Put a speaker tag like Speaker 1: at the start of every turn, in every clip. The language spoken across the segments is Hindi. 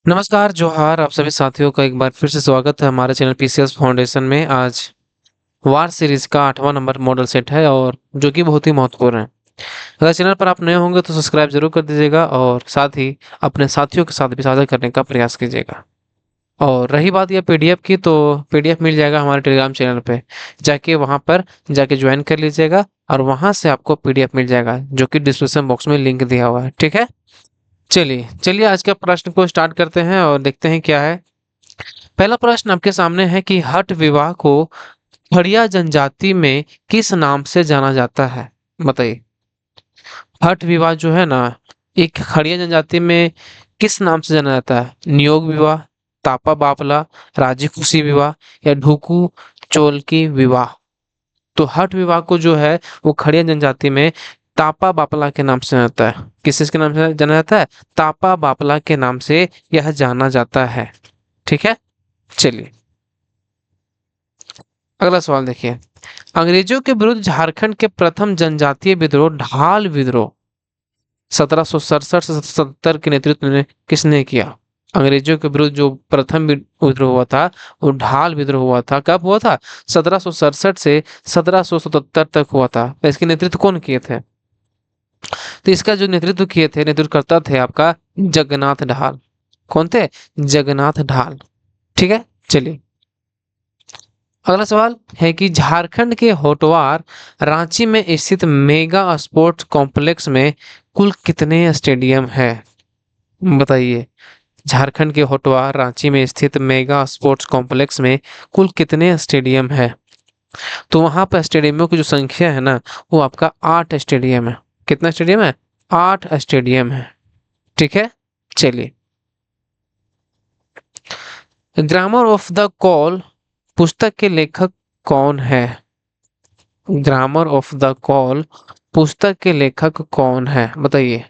Speaker 1: नमस्कार, जोहार आप सभी साथियों का एक बार फिर से स्वागत है हमारे चैनल पीसीएस फाउंडेशन में। आज वार सीरीज का 8वां नंबर मॉडल सेट है और जो कि बहुत ही महत्वपूर्ण है। अगर चैनल पर आप नए होंगे तो सब्सक्राइब जरूर कर दीजिएगा और साथ ही अपने साथियों के साथ भी साझा करने का प्रयास कीजिएगा। और रही बात यह पीडीएफ की, तो पीडीएफ मिल जाएगा हमारे टेलीग्राम चैनल पे। जाके वहां पर जाके ज्वाइन कर लीजिएगा और वहां से आपको पीडीएफ मिल जाएगा, जो कि डिस्क्रिप्शन बॉक्स में लिंक दिया हुआ है। ठीक है, चलिए चलिए आज के प्रश्न को स्टार्ट करते हैं और देखते हैं क्या है। पहला प्रश्न आपके सामने है कि हठ विवाह को खड़िया जनजाति में किस नाम से जाना जाता है? बताइए। हठ विवाह जो है ना, एक खड़िया जनजाति में किस नाम से जाना जाता है? नियोग विवाह, तापा बापला, राजी खुशी विवाह या ढुकू चोलकी विवाह? तो हठ विवाह को जो है वो खड़िया जनजाति में तापा बापला के नाम से जाना जाता है। किस के नाम से जाना जाता है? तापा बापला के नाम से यह जाना जाता है। ठीक है, चलिए अगला सवाल देखिए। अंग्रेजों के विरुद्ध झारखंड के प्रथम जनजातीय विद्रोह ढाल विद्रोह 1767 से 77 के नेतृत्व में किसने किया? अंग्रेजों के विरुद्ध जो प्रथम विद्रोह हुआ था वो ढाल विद्रोह हुआ था। कब हुआ था? 1767 से 1777 तक हुआ था। तो इसके नेतृत्व कौन किए थे? तो इसका जो नेतृत्व किए थे, नेतृत्वकर्ता थे आपका जगन्नाथ ढाल। कौन थे? जगन्नाथ ढाल। ठीक है, चलिए अगला सवाल है कि झारखंड के होटवार रांची में स्थित मेगा स्पोर्ट्स कॉम्प्लेक्स में कुल कितने स्टेडियम है? बताइए। झारखंड के होटवार रांची में स्थित मेगा स्पोर्ट्स कॉम्प्लेक्स में कुल कितने स्टेडियम है? तो वहां पर स्टेडियमों की जो संख्या है ना, वो आपका 8 स्टेडियम है। कितना स्टेडियम है? 8 स्टेडियम है। ठीक है, चलिए। ग्रामर ऑफ द कॉल पुस्तक के लेखक कौन है? ग्रामर ऑफ द कॉल पुस्तक के लेखक कौन है? बताइए।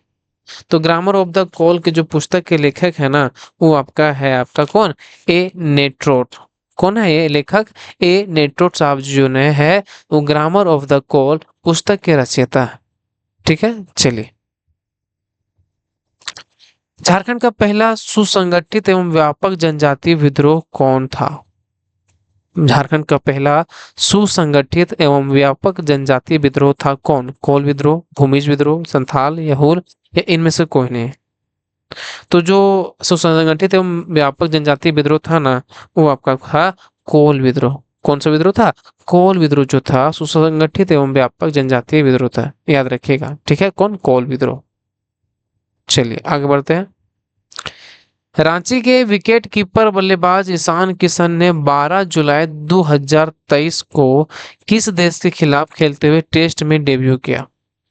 Speaker 1: तो ग्रामर ऑफ द कॉल के जो पुस्तक के लेखक है ना, वो आपका कौन? ए नेट्रोट। कौन है ये लेखक? ए नेट्रोट साहब जो ने है वो ग्रामर ऑफ द कॉल पुस्तक के रचयिता है। ठीक है, चलिए। झारखंड का पहला सुसंगठित एवं व्यापक जनजातीय विद्रोह कौन था? झारखंड का पहला सुसंगठित एवं व्यापक जनजातीय विद्रोह था कौन? कोल विद्रोह, भूमिज विद्रोह, संथाल या हूल या इनमें से कोई नहीं? तो जो सुसंगठित एवं व्यापक जनजातीय विद्रोह था ना, वो आपका था कोल विद्रोह। कौन सा विद्रोह था? कोल विद्रोह जो था सुसंगठित एवं व्यापक जनजातीय विद्रोह था, याद रखिएगा। ठीक है, कौन? कोल विद्रोह। चलिए आगे बढ़ते हैं। रांची के विकेट कीपर बल्लेबाज ईशान किशन ने 12 जुलाई 2023 को किस देश के खिलाफ खेलते हुए टेस्ट में डेब्यू किया?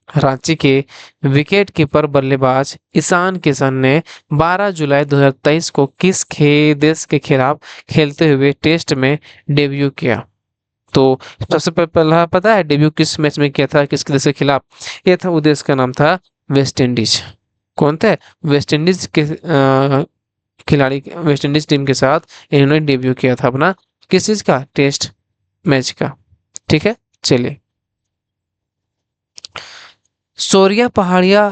Speaker 1: रांची के विकेट कीपर बल्लेबाज ईशान किशन ने 12 जुलाई 2023 को किस देश के खिलाफ खेलते हुए टेस्ट में डेब्यू किया? तो सबसे पहला पता है डेब्यू किस मैच में किया था, किस देश के खिलाफ? ये था, वो देश का नाम था वेस्ट इंडीज। कौन थे? वेस्ट इंडीज के खिलाड़ी, वेस्ट इंडीज टीम के साथ इन्होंने डेब्यू किया था अपना। किस चीज का? टेस्ट मैच का। ठीक है, चलिए। सोरिया पहाड़िया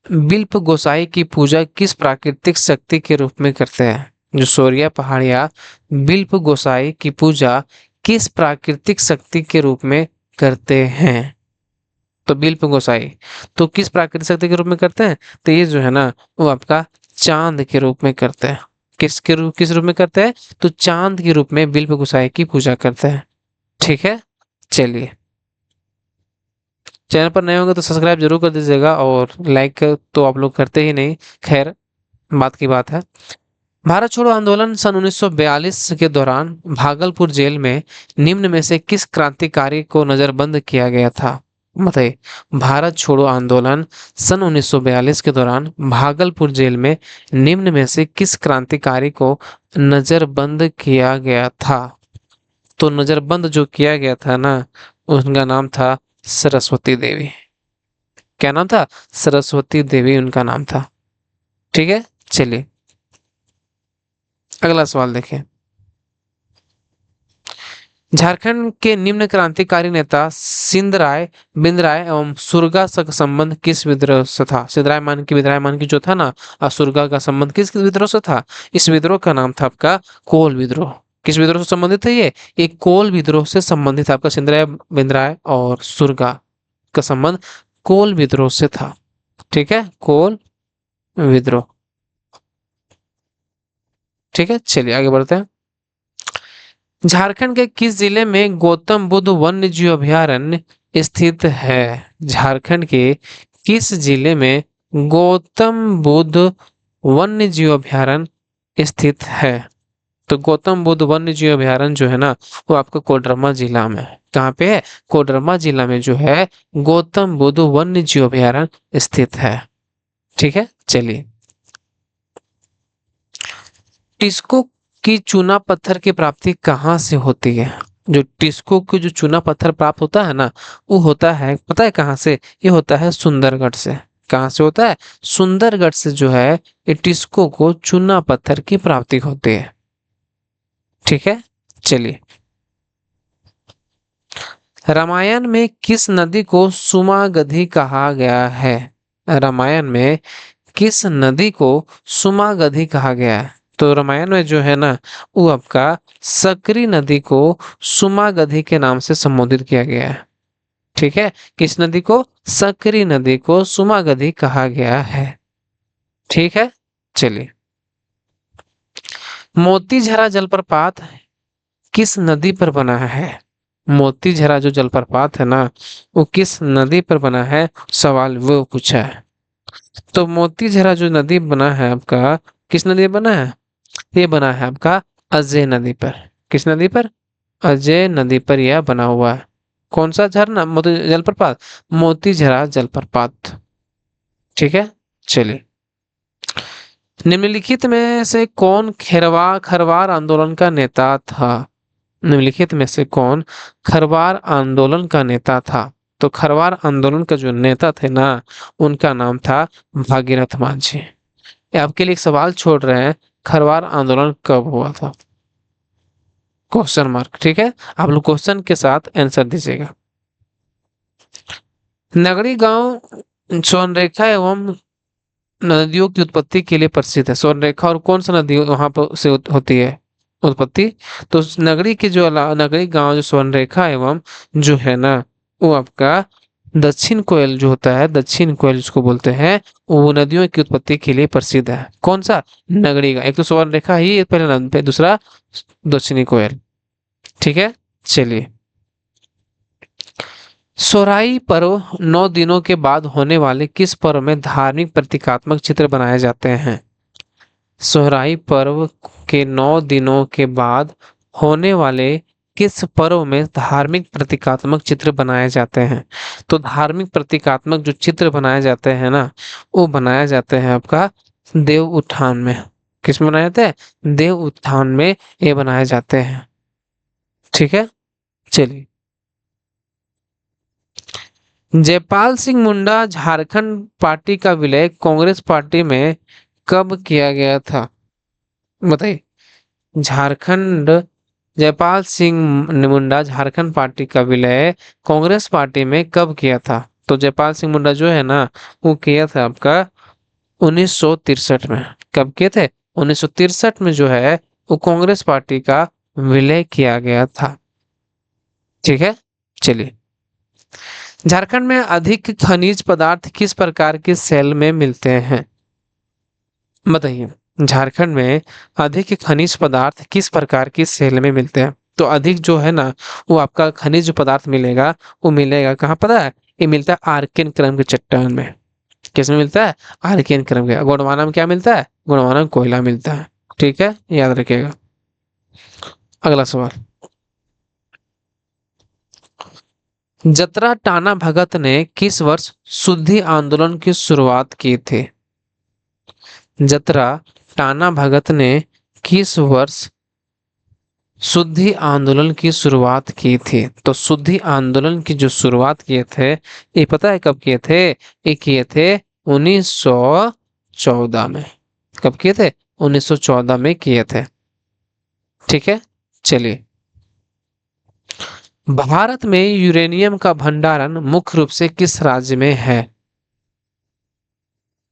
Speaker 1: बिल्प गोसाई की पूजा किस प्राकृतिक शक्ति के रूप में करते हैं? जो सोरिया पहाड़िया बिल्प गोसाई की पूजा किस प्राकृतिक शक्ति के रूप में करते हैं? तो बिल्प गोसाई तो किस प्राकृतिक शक्ति के रूप में करते हैं? तो ये जो है ना, वो आपका चांद के रूप में करते हैं। किस रूप में करते हैं? तो चांद के रूप में बिल्प गोसाई की पूजा करते हैं। ठीक है, चलिए। चैनल पर नए होंगे तो सब्सक्राइब जरूर कर दीजिएगा और लाइक तो आप लोग करते ही नहीं। खैर, बात की बात है। भारत छोड़ो आंदोलन सन 1942 के दौरान भागलपुर जेल में निम्न में से किस क्रांतिकारी को नजरबंद किया गया था? बताइए। भारत छोड़ो आंदोलन सन 1942 के दौरान भागलपुर जेल में निम्न में से किस क्रांतिकारी को नजरबंद किया गया था? तो नजरबंद जो किया गया था ना, उनका नाम था सरस्वती देवी। क्या नाम था? सरस्वती देवी उनका नाम था। ठीक है, चलिए अगला सवाल देखें। झारखंड के निम्न क्रांतिकारी नेता सिंधराय बिंदराय एवं सुरगा का संबंध किस विद्रोह से था? सिंधराय मान की विद्राय मान की जो था ना, और सुरगा का संबंध किस विद्रोह से था? इस विद्रोह का नाम था आपका कोल विद्रोह। किस विद्रोह से संबंधित है ये? एक कोल विद्रोह से संबंधित आपका सिंधराय बिंदराय और सुरगा का संबंध कोल विद्रोह से था। ठीक है, कोल विद्रोह। ठीक है, चलिए आगे बढ़ते हैं। झारखंड के किस जिले में गौतम बुद्ध वन्य जीव अभयारण्य स्थित है? झारखंड के किस जिले में गौतम बुद्ध वन्य जीव अभयारण्य स्थित है? तो गौतम बुद्ध वन्य जीव अभयारण्य जो है ना, वो आपका कोडरमा जिला में है। कहाँ पे है? कोडरमा जिला में जो है गौतम बुद्ध वन्य जीव अभयारण्य स्थित है। ठीक है, चलिए। टिस्को की चूना पत्थर की प्राप्ति कहाँ से होती है? जो टिस्को की जो चूना पत्थर प्राप्त होता है ना, वो होता है, पता है कहाँ से? ये होता है सुंदरगढ़ से। कहाँ से होता है? सुंदरगढ़ से जो है ये टिस्को को चूना पत्थर की प्राप्ति होती है। ठीक है, चलिए। रामायण में किस नदी को सुमागधी कहा गया है? रामायण में किस नदी को सुमागधी कहा गया है? तो रामायण में जो है ना, वो आपका सकरी नदी को सुमागधी के नाम से संबोधित किया गया है। ठीक है, किस नदी को? सकरी नदी को सुमागधी कहा गया है। ठीक है, चलिए। मोतीझरा जलप्रपात किस नदी पर बना है? मोतीझरा जो जलप्रपात है ना, वो किस नदी पर बना है? सवाल वो पूछा है। तो मोतीझरा जो नदी बना है आपका, किस नदी पर बना है? ये बना है आपका अजय नदी पर। किस नदी पर? अजय नदी पर यह बना हुआ है। कौन सा झरना? मोती जलप्रपात, मोतीझरा जलप्रपात। ठीक है, चलिए। निम्नलिखित में से कौन खरवार आंदोलन का नेता था? निम्नलिखित में से कौन खरवार आंदोलन का नेता था? तो खरवार आंदोलन का जो नेता थे ना, उनका नाम था भागीरथ मांझी। ये आपके लिए एक सवाल छोड़ रहे हैं, खरवार आंदोलन कब हुआ था? Question mark. ठीक है, आप लोग क्वेश्चन के साथ आंसर दीजिएगा। नगरी गांव स्वर्णरेखा एवं नदियों की उत्पत्ति के लिए प्रसिद्ध है। स्वर्णरेखा और कौन सा नदी वहां पर से होती है उत्पत्ति? तो नगरी के जो नगरी गांव जो स्वर्णरेखा एवं जो है ना, वो आपका दक्षिण कोयल जो होता है, दक्षिण कोयल जिसको बोलते हैं, वो नदियों की उत्पत्ति के लिए प्रसिद्ध है। कौन सा? नगरी का। एक तो स्वर्णरेखा ही पहले नाम पे, दूसरा दक्षिणी कोयल। ठीक है, चलिए। सोहराई पर्व 9 दिनों के बाद होने वाले किस पर्व में धार्मिक प्रतीकात्मक चित्र बनाए जाते हैं? सोहराई पर्व के 9 दिनों के बाद होने वाले किस पर्व में धार्मिक प्रतीकात्मक चित्र बनाए जाते हैं? तो धार्मिक प्रतीकात्मक जो चित्र बनाए जाते हैं ना, वो बनाए जाते हैं आपका देव उत्थान में। किस में बनाए जाते हैं? देव उत्थान में ये बनाए जाते हैं। ठीक है, चलिए। जयपाल सिंह मुंडा झारखंड पार्टी का विलय कांग्रेस पार्टी में कब किया गया था? बताइए। झारखंड जयपाल सिंह मुंडा झारखंड पार्टी का विलय कांग्रेस पार्टी में कब किया था? तो जयपाल सिंह मुंडा जो है ना, वो किया था आपका 1963 में। कब किए थे? 1963 में जो है वो कांग्रेस पार्टी का विलय किया गया था। ठीक है, चलिए। झारखंड में अधिक खनिज पदार्थ किस प्रकार के सेल में मिलते हैं? बताइए। झारखंड में अधिक खनिज पदार्थ किस प्रकार की सेल में मिलते हैं? तो अधिक जो है ना, वो आपका खनिज पदार्थ मिलेगा, वो मिलेगा कहाँ पता है? ये मिलता है आर्कियन क्रम के चट्टान में। किसमें मिलता है? आर्कियन क्रम के। गोंडवाना में क्या मिलता है? गोंडवाना में कोयला मिलता है। ठीक है, याद रखिएगा। अगला सवाल। जतरा टाना भगत ने किस वर्ष शुद्धि आंदोलन की शुरुआत की थी? जतरा टाना भगत ने किस वर्ष शुद्धि आंदोलन की शुरुआत की थी? तो शुद्धि आंदोलन की जो शुरुआत किए थे, ये पता है कब किए थे? ये किए थे 1914 में। कब किए थे? 1914 में किए थे। ठीक है, चलिए। भारत में यूरेनियम का भंडारण मुख्य रूप से किस राज्य में है?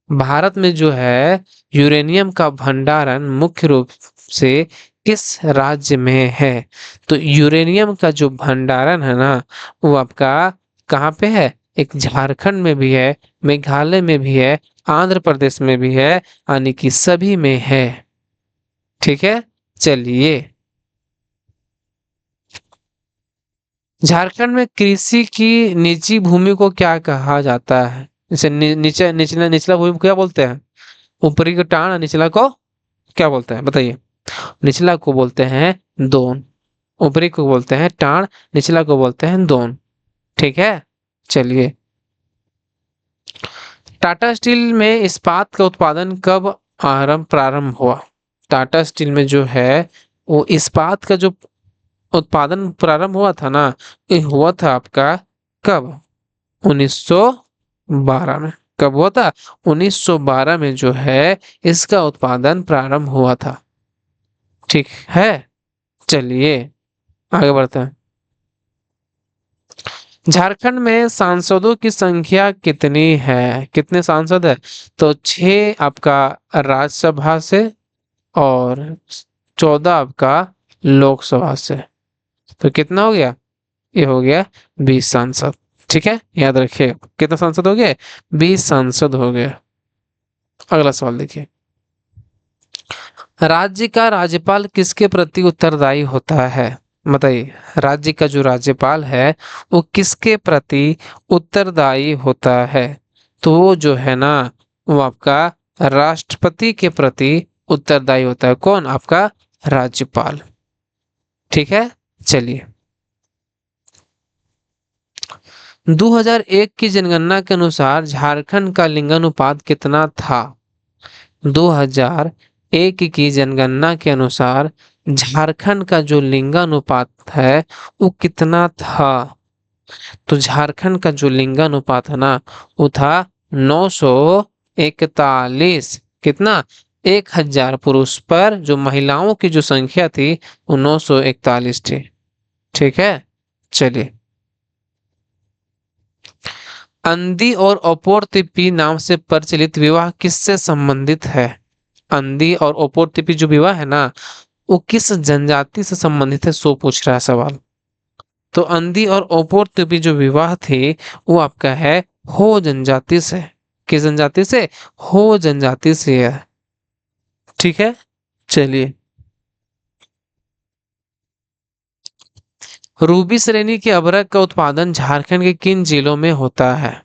Speaker 1: भारत में जो है यूरेनियम का भंडारण मुख्य रूप से किस राज्य में है? तो यूरेनियम का जो भंडारण है ना, वो आपका कहाँ पे है? एक झारखंड में भी है, मेघालय में भी है, आंध्र प्रदेश में भी है, यानी कि सभी में है। ठीक है, चलिए। झारखंड में कृषि की निजी भूमि को क्या कहा जाता है? जैसे नीचे निचला निचला भूमि को क्या बोलते हैं? ऊपरी को टाण और निचला को क्या बोलते हैं बताइए? निचला को बोलते हैं दोन, ऊपरी को बोलते हैं टाण, निचला को बोलते हैं दोन। ठीक है, चलिए। टाटा स्टील में इस्पात का उत्पादन कब आरंभ प्रारंभ हुआ? टाटा स्टील में जो है वो इस्पात का जो उत्पादन प्रारंभ हुआ था ना, ये हुआ था आपका कब? 1912 में। कब हुआ था? 1912 में जो है इसका उत्पादन प्रारंभ हुआ था। ठीक है, चलिए आगे बढ़ते हैं। झारखंड में सांसदों की संख्या कितनी है? कितने सांसद है? तो 6 आपका राज्यसभा से और 14 आपका लोकसभा से। तो कितना हो गया? ये हो गया 20 सांसद। ठीक है, याद रखिए कितना सांसद हो गए? 20 सांसद हो गए। अगला सवाल देखिए। राज्य का राज्यपाल किसके प्रति उत्तरदायी होता है? बताइए, राज्य का जो राज्यपाल है वो किसके प्रति उत्तरदायी होता है? तो वो जो है ना, वो आपका राष्ट्रपति के प्रति उत्तरदायी होता है। कौन? आपका राज्यपाल। ठीक है, चलिए। 2001 की जनगणना के अनुसार झारखंड का लिंगानुपात कितना था? 2001 की जनगणना के अनुसार झारखंड का जो लिंगानुपात है वो कितना था? तो झारखंड का जो लिंगानुपात है ना, वो था 941। कितना? 1000 पुरुष पर जो महिलाओं की जो संख्या थी वो 941 थी। ठीक है, चलिए। अंधी और अपोर्तिपी नाम से प्रचलित विवाह किससे संबंधित है? अंधी और अपोर्तिपी जो विवाह है ना, वो किस जनजाति से संबंधित है? सो पूछ रहा है सवाल। तो अंधी और अपोर्तिपी जो विवाह थे वो आपका है हो जनजाति से। किस जनजाति से? हो जनजाति से है। ठीक है, चलिए। रूबी श्रेणी के अभ्रक का उत्पादन झारखंड के किन जिलों में होता है?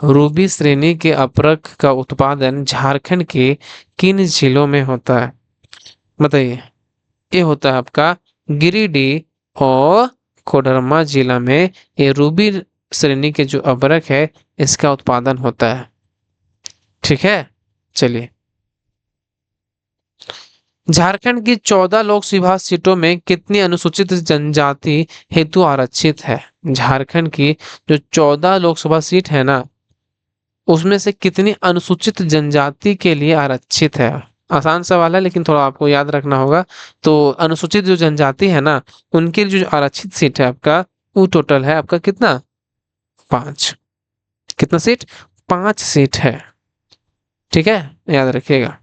Speaker 1: रूबी श्रेणी के अभ्रक का उत्पादन झारखंड के किन जिलों में होता है? बताइए। ये होता है आपका गिरिडीह और कोडरमा जिला में ये रूबी श्रेणी के जो अभ्रक है इसका उत्पादन होता है। ठीक है, चलिए। झारखंड की 14 लोकसभा सीटों में कितनी अनुसूचित जनजाति हेतु आरक्षित है? झारखंड की जो 14 लोकसभा सीट है ना, उसमें से कितनी अनुसूचित जनजाति के लिए आरक्षित है? आसान सवाल है लेकिन थोड़ा आपको याद रखना होगा। तो अनुसूचित जो जनजाति है ना, उनके लिए जो आरक्षित सीट है आपका, वो टोटल है आपका कितना? 5। कितना सीट? 5 सीट है। ठीक है, याद रखिएगा।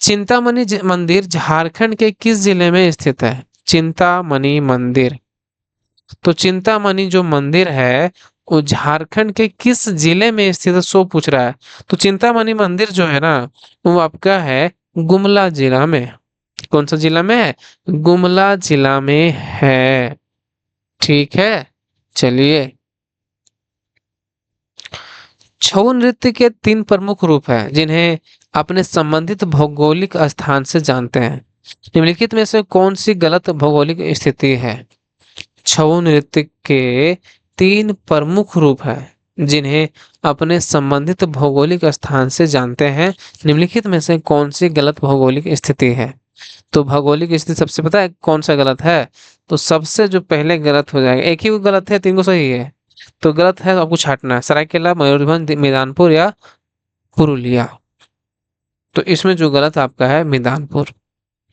Speaker 1: चिंतामणि मंदिर झारखंड के किस जिले में स्थित है? चिंतामणि मंदिर। तो चिंतामणि जो मंदिर है वो झारखंड के किस जिले में स्थित है? सो पूछ रहा है। तो चिंतामणि मंदिर जो है ना, वो आपका है गुमला जिला में। कौन सा जिला में है? गुमला जिला में है। ठीक है, चलिए। छऊ नृत्य के 3 प्रमुख रूप हैं जिन्हें अपने संबंधित भौगोलिक स्थान से जानते हैं। निम्नलिखित में से कौन सी गलत भौगोलिक स्थिति है? छऊ नृत्य के 3 प्रमुख रूप हैं जिन्हें अपने संबंधित भौगोलिक स्थान से जानते हैं। निम्नलिखित में से कौन सी गलत भौगोलिक स्थिति है? तो भौगोलिक स्थिति सबसे पता है कौन सा गलत है? तो सबसे जो पहले गलत हो जाएगा, एक ही को गलत है, 3 को सही है। तो गलत है तो आपको छांटना है, सरायकेला, मयूरभंज, मिदानपुर या पुरुलिया। तो इसमें जो गलत आपका है मिदानपुर।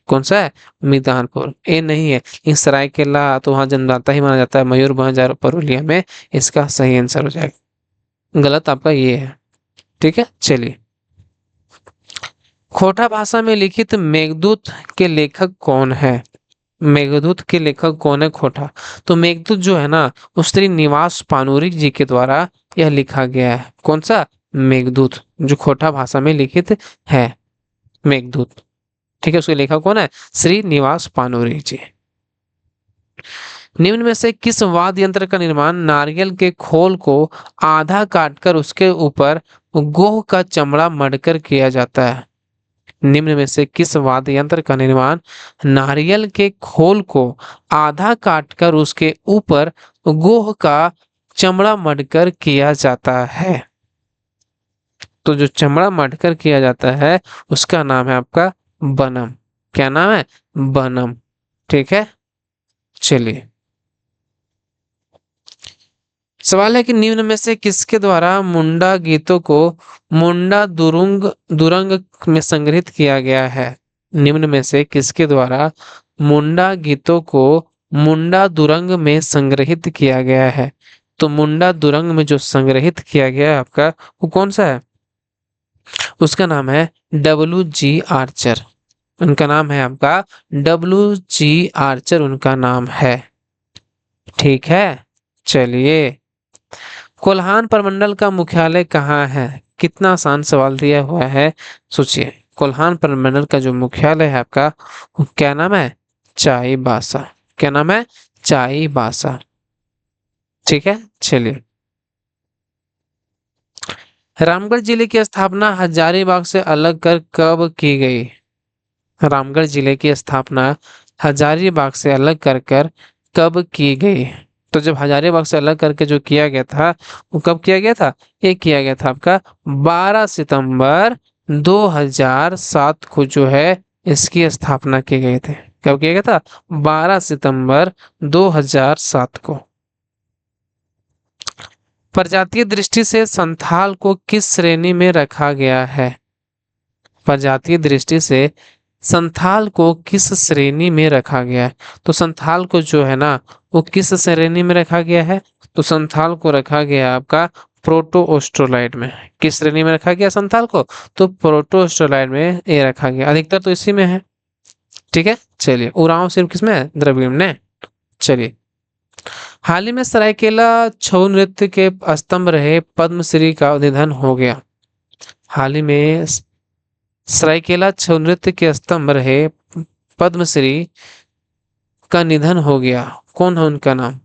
Speaker 1: कौन सा है? मितानपुर। ए नहीं है, इस सरायकेला तो वहां जन्मदाता ही माना जाता है, मयूरभंज और पुरुलिया में। इसका सही आंसर हो जाएगा। गलत आपका ये है। ठीक है, चलिए। खोटा भाषा में लिखित मेघदूत के लेखक कौन है? मेघदूत के लेखक कौन है खोटा? तो मेघदूत जो है ना, वो श्री निवास पानुरी जी के द्वारा यह लिखा गया है। कौन सा? मेघदूत, जो खोटा भाषा में लिखित है, मेघदूत। ठीक है, उसके लेखक कौन है? श्री निवास पानुरी जी। निम्न में से किस वाद्य यंत्र का निर्माण नारियल के खोल को आधा काटकर उसके ऊपर गोह का चमड़ा मढ़कर किया जाता है? निम्न में से किस वाद्य यंत्र का निर्माण नारियल के खोल को आधा काटकर उसके ऊपर गोह का चमड़ा मढ़कर किया जाता है? तो जो चमड़ा मढ़कर किया जाता है उसका नाम है आपका बनम। क्या नाम है? बनम। ठीक है, चलिए। सवाल है कि निम्न में से किसके द्वारा मुंडा गीतों को मुंडा दुरंग में संग्रहित किया गया है? निम्न में से किसके द्वारा मुंडा गीतों को मुंडा दुरंग में संग्रहित किया गया है? तो मुंडा दुरंग में जो संग्रहित किया गया है आपका, वो कौन सा है? उसका नाम है WG आर्चर। उनका नाम है आपका WG आर्चर, उनका नाम है। ठीक है, चलिए। कोल्हान प्रमंडल का मुख्यालय कहाँ है? कितना आसान सवाल दिया हुआ है, सोचिए। कोल्हान प्रमंडल का जो मुख्यालय है आपका, वो क्या नाम है? चाईबासा। क्या नाम है? चाईबासा। ठीक है, चलिए। रामगढ़ जिले की स्थापना हजारीबाग से अलग कर कब की गई? रामगढ़ जिले की स्थापना हजारीबाग से अलग कर कब की गई? तो जब हजारीबाग से अलग करके जो किया गया था, वो कब किया गया था? ये किया गया था आपका 12 सितंबर 2007 को जो है इसकी स्थापना की गई थी। कब किया गया था? 12 सितंबर 2007 को। प्रजातीय दृष्टि से संथाल को किस श्रेणी में रखा गया है? प्रजातीय दृष्टि से संथाल को किस श्रेणी में रखा गया है? तो संथाल को जो है ना, वो किस श्रेणी में रखा गया है? तो संथाल को रखा गया आपका प्रोटोस्टोलाइड में। किस श्रेणी में रखा गया संथाल को? तो प्रोटोस्टोलाइड में ये रखा गया। अधिकतर तो इसी में है। ठीक है, चलिए। उरांव सिर्फ किसमें है? द्रविड़ में। चलिए। हाल ही में सरायकेला छऊ नृत्य के स्तंभ रहे पद्मश्री का निधन हो गया। हाल ही में सरायकेला छऊ नृत्य के स्तंभ रहे पद्मश्री का निधन हो गया। कौन है उनका नाम?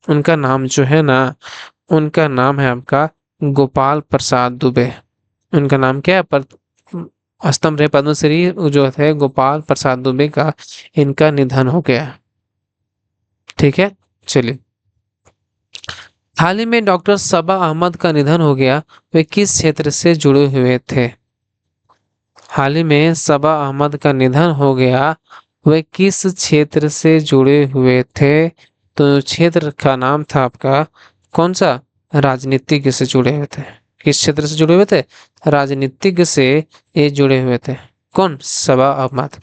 Speaker 1: उनका नाम जो है ना, उनका नाम है आपका गोपाल प्रसाद दुबे। उनका नाम क्या है? स्तंभ रहे पद्मश्री जो थे गोपाल प्रसाद दुबे का, इनका निधन हो गया। ठीक है, चलिए। हाल ही में डॉक्टर सबा अहमद का निधन हो गया, वे किस क्षेत्र से जुड़े हुए थे? हाल ही में सबा अहमद का निधन हो गया, वे किस क्षेत्र से जुड़े हुए थे? तो क्षेत्र का नाम था आपका कौन सा? राजनीतिज्ञ से जुड़े हुए थे। किस क्षेत्र से जुड़े हुए थे? राजनीतिज्ञ से ये जुड़े हुए थे। कौन? सबा अहमद।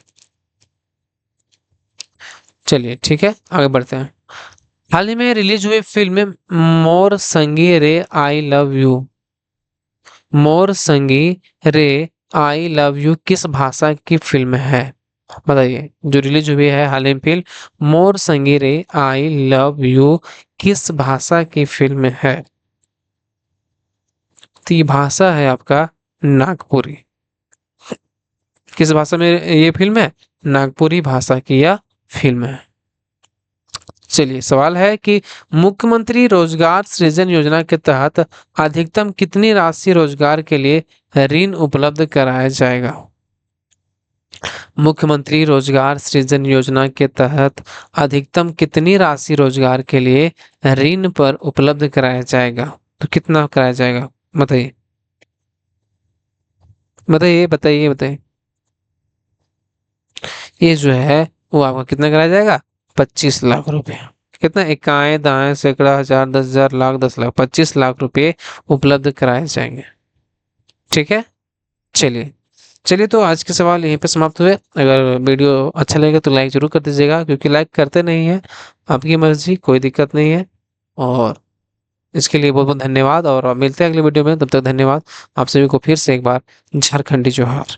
Speaker 1: चलिए, ठीक है, आगे बढ़ते हैं। हाल ही में रिलीज हुई फिल्म मोर संगी रे आई लव यू, मोर संगी रे आई लव यू किस भाषा की फिल्म है? बताइए। जो रिलीज हुई है हाल ही में फिल्म मोर संगी रे आई लव यू किस भाषा की फिल्म है? तो ये भाषा है आपका नागपुरी। किस भाषा में ये फिल्म है? नागपुरी भाषा की यह फिल्म है। चलिए, सवाल है कि मुख्यमंत्री रोजगार सृजन योजना के तहत अधिकतम कितनी राशि रोजगार के लिए ऋण उपलब्ध कराया जाएगा? मुख्यमंत्री रोजगार सृजन योजना के तहत अधिकतम कितनी राशि रोजगार के लिए ऋण पर उपलब्ध कराया जाएगा? तो कितना कराया जाएगा? बताइए बताइए बताइए बताइए। ये जो है वो आपका कितना कराया जाएगा? 25 लाख रुपए। कितना? इकाई दाएं सैकड़ा हजार 10,000 लाख 10 लाख 25 लाख रुपए उपलब्ध कराए जाएंगे। ठीक है, चलिए। चलिए तो आज के सवाल यहीं पे समाप्त हुए। अगर वीडियो अच्छा लगेगा तो लाइक ज़रूर कर दीजिएगा, क्योंकि लाइक करते नहीं हैं, आपकी मर्ज़ी, कोई दिक्कत नहीं है। और इसके लिए बहुत-बहुत धन्यवाद और मिलते हैं अगली वीडियो में, तब तक धन्यवाद। आप सभी को फिर से एक बार झारखंडी जोहार।